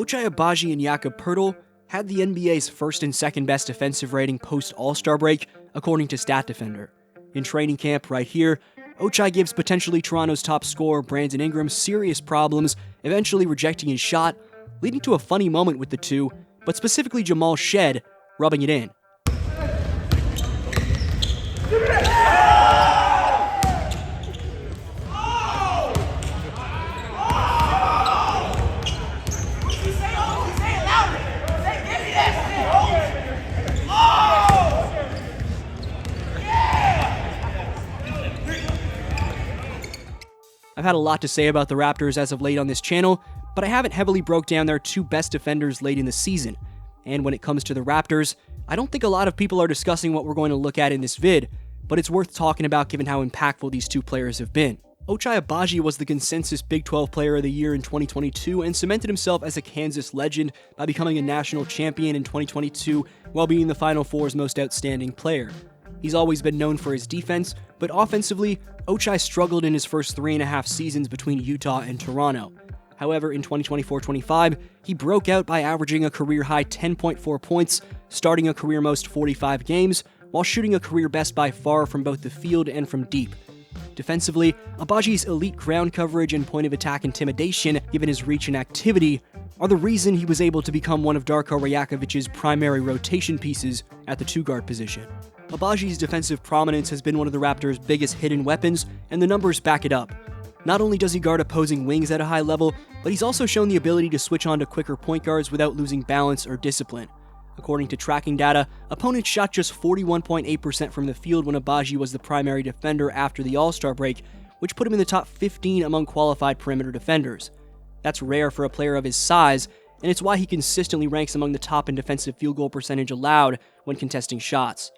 Ochai, Agbaji, and Jakob Poeltl had the NBA's first and second best defensive rating post-All-Star break, according to Stat Defender. In training camp right here, Ochai gives potentially Toronto's top scorer Brandon Ingram serious problems, eventually rejecting his shot, leading to a funny moment with the two, but specifically Jamal Shed rubbing it in. I've had a lot to say about the Raptors as of late on this channel, but I haven't heavily broke down their two best defenders late in the season. And when it comes to the Raptors, I don't think a lot of people are discussing what we're going to look at in this vid, but it's worth talking about given how impactful these two players have been. Ochai Agbaji was the consensus Big 12 Player of the Year in 2022 and cemented himself as a Kansas legend by becoming a national champion in 2022 while being the Final Four's most outstanding player. He's always been known for his defense, but offensively, Ochai struggled in his first 3.5 seasons between Utah and Toronto. However, in 2024-25, he broke out by averaging a career-high 10.4 points, starting a career-most 45 games, while shooting a career-best by far from both the field and from deep. Defensively, Agbaji's elite ground coverage and point-of-attack intimidation, given his reach and activity, are the reason he was able to become one of Darko Rajakovic's primary rotation pieces at the two-guard position. Agbaji's defensive prominence has been one of the Raptors' biggest hidden weapons, and the numbers back it up. Not only does he guard opposing wings at a high level, but he's also shown the ability to switch on to quicker point guards without losing balance or discipline. According to tracking data, opponents shot just 41.8% from the field when Agbaji was the primary defender after the All-Star break, which put him in the top 15 among qualified perimeter defenders. That's rare for a player of his size, and it's why he consistently ranks among the top in defensive field goal percentage allowed when contesting shots.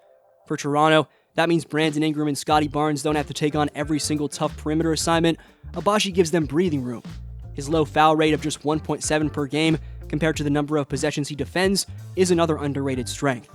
For Toronto, that means Brandon Ingram and Scottie Barnes don't have to take on every single tough perimeter assignment. Agbaji gives them breathing room. His low foul rate of just 1.7 per game, compared to the number of possessions he defends, is another underrated strength.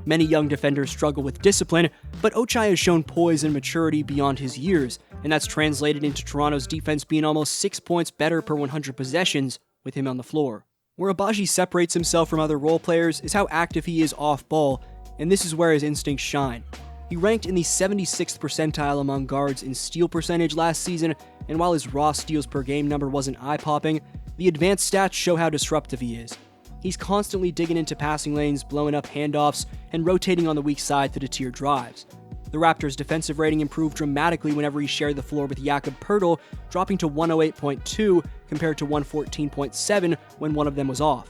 Many young defenders struggle with discipline, but Ochai has shown poise and maturity beyond his years, and that's translated into Toronto's defense being almost 6 points better per 100 possessions with him on the floor. Where Agbaji separates himself from other role players is how active he is off-ball, and this is where his instincts shine. He ranked in the 76th percentile among guards in steal percentage last season, and while his raw steals per game number wasn't eye-popping, the advanced stats show how disruptive he is. He's constantly digging into passing lanes, blowing up handoffs, and rotating on the weak side to deter drives. The Raptors' defensive rating improved dramatically whenever he shared the floor with Jakob Poeltl, dropping to 108.2 compared to 114.7 when one of them was off.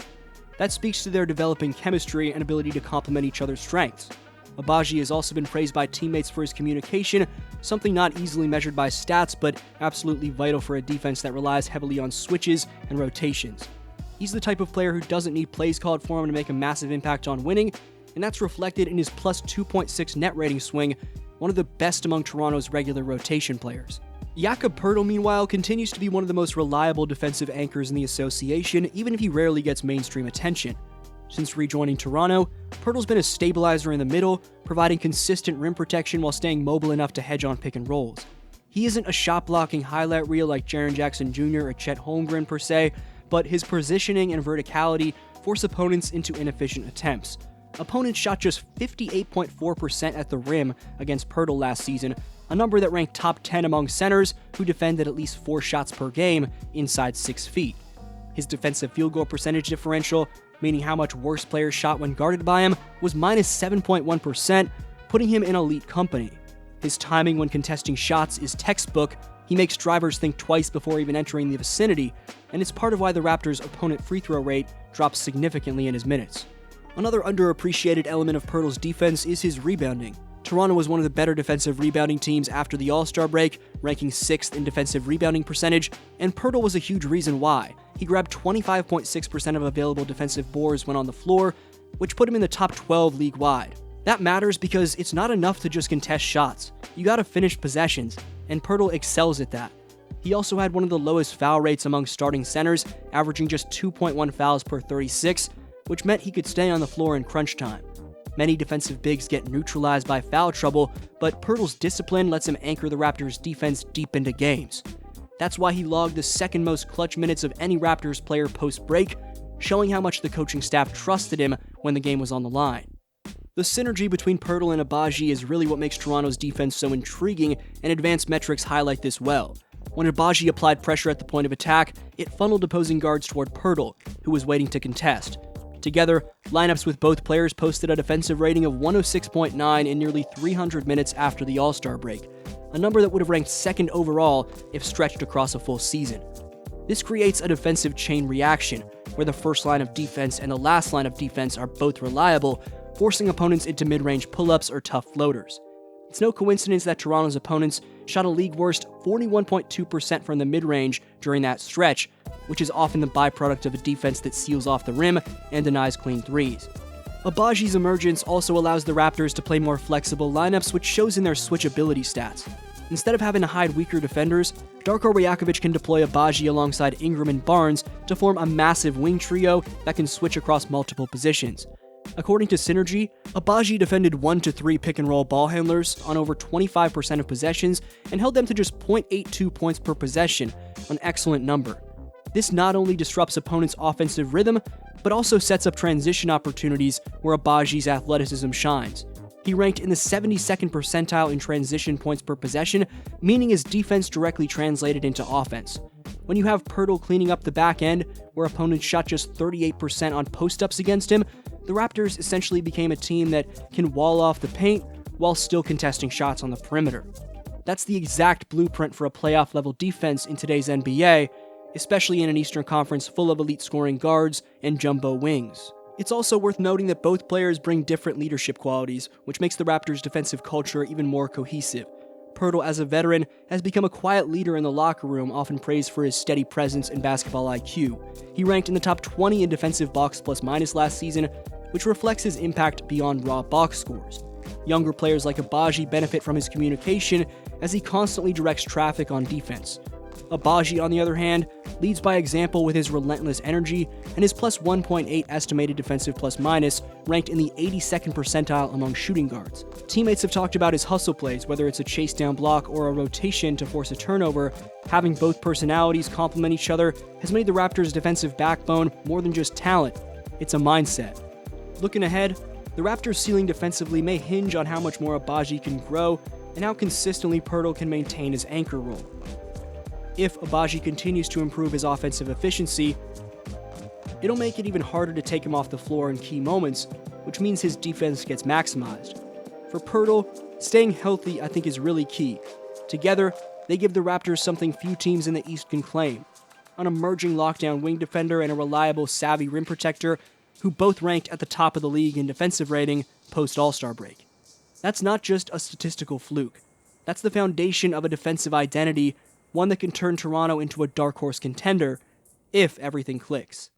That speaks to their developing chemistry and ability to complement each other's strengths. Agbaji has also been praised by teammates for his communication, something not easily measured by stats, but absolutely vital for a defense that relies heavily on switches and rotations. He's the type of player who doesn't need plays called for him to make a massive impact on winning, and that's reflected in his plus 2.6 net rating swing, one of the best among Toronto's regular rotation players. Jakob Poeltl, meanwhile, continues to be one of the most reliable defensive anchors in the association, even if he rarely gets mainstream attention. Since rejoining Toronto, Poeltl's been a stabilizer in the middle, providing consistent rim protection while staying mobile enough to hedge on pick and rolls. He isn't a shot-blocking highlight reel like Jaren Jackson Jr. or Chet Holmgren per se, but his positioning and verticality force opponents into inefficient attempts. Opponents shot just 58.4% at the rim against Poeltl last season, a number that ranked top 10 among centers who defended at least 4 shots per game inside 6 feet. His defensive field goal percentage differential, meaning how much worse players shot when guarded by him, was minus 7.1%, putting him in elite company. His timing when contesting shots is textbook. He makes drivers think twice before even entering the vicinity, and it's part of why the Raptors' opponent free throw rate drops significantly in his minutes. Another underappreciated element of Poeltl's defense is his rebounding. Toronto was one of the better defensive rebounding teams after the All-Star break, ranking 6th in defensive rebounding percentage, and Poeltl was a huge reason why. He grabbed 25.6% of available defensive boards when on the floor, which put him in the top 12 league-wide. That matters because it's not enough to just contest shots. You gotta finish possessions, and Poeltl excels at that. He also had one of the lowest foul rates among starting centers, averaging just 2.1 fouls per 36, which meant he could stay on the floor in crunch time. Many defensive bigs get neutralized by foul trouble, but Poeltl's discipline lets him anchor the Raptors' defense deep into games. That's why he logged the second most clutch minutes of any Raptors player post-break, showing how much the coaching staff trusted him when the game was on the line. The synergy between Poeltl and Agbaji is really what makes Toronto's defense so intriguing, and advanced metrics highlight this well. When Agbaji applied pressure at the point of attack, it funneled opposing guards toward Poeltl, who was waiting to contest. Together, lineups with both players posted a defensive rating of 106.9 in nearly 300 minutes after the All-Star break, a number that would have ranked second overall if stretched across a full season. This creates a defensive chain reaction, where the first line of defense and the last line of defense are both reliable, forcing opponents into mid-range pull-ups or tough floaters. It's no coincidence that Toronto's opponents shot a league-worst 41.2% from the mid-range during that stretch, which is often the byproduct of a defense that seals off the rim and denies clean threes. Agbaji's emergence also allows the Raptors to play more flexible lineups, which shows in their switchability stats. Instead of having to hide weaker defenders, Darko Rajakovic can deploy Agbaji alongside Ingram and Barnes to form a massive wing trio that can switch across multiple positions. According to Synergy, Agbaji defended 1-3 pick-and-roll ball handlers on over 25% of possessions and held them to just 0.82 points per possession, an excellent number. This not only disrupts opponents' offensive rhythm, but also sets up transition opportunities where Agbaji's athleticism shines. He ranked in the 72nd percentile in transition points per possession, meaning his defense directly translated into offense. When you have Poeltl cleaning up the back end, where opponents shot just 38% on post-ups against him, the Raptors essentially became a team that can wall off the paint while still contesting shots on the perimeter. That's the exact blueprint for a playoff-level defense in today's NBA, especially in an Eastern Conference full of elite scoring guards and jumbo wings. It's also worth noting that both players bring different leadership qualities, which makes the Raptors' defensive culture even more cohesive. Poeltl, as a veteran, has become a quiet leader in the locker room, often praised for his steady presence and basketball IQ. He ranked in the top 20 in defensive box plus-minus last season, which reflects his impact beyond raw box scores. Younger players like Agbaji benefit from his communication, as he constantly directs traffic on defense. Agbaji, on the other hand, leads by example with his relentless energy, and his plus 1.8 estimated defensive plus-minus ranked in the 82nd percentile among shooting guards. Teammates have talked about his hustle plays, whether it's a chase down block or a rotation to force a turnover. Having both personalities complement each other has made the Raptors' defensive backbone more than just talent, it's a mindset. Looking ahead, the Raptors' ceiling defensively may hinge on how much more Agbaji can grow and how consistently Poeltl can maintain his anchor role. If Agbaji continues to improve his offensive efficiency, it'll make it even harder to take him off the floor in key moments, which means his defense gets maximized. For Poeltl, staying healthy I think is really key. Together, they give the Raptors something few teams in the East can claim: an emerging lockdown wing defender and a reliable, savvy rim protector who both ranked at the top of the league in defensive rating post-All-Star break. That's not just a statistical fluke. That's the foundation of a defensive identity, one that can turn Toronto into a dark horse contender if everything clicks.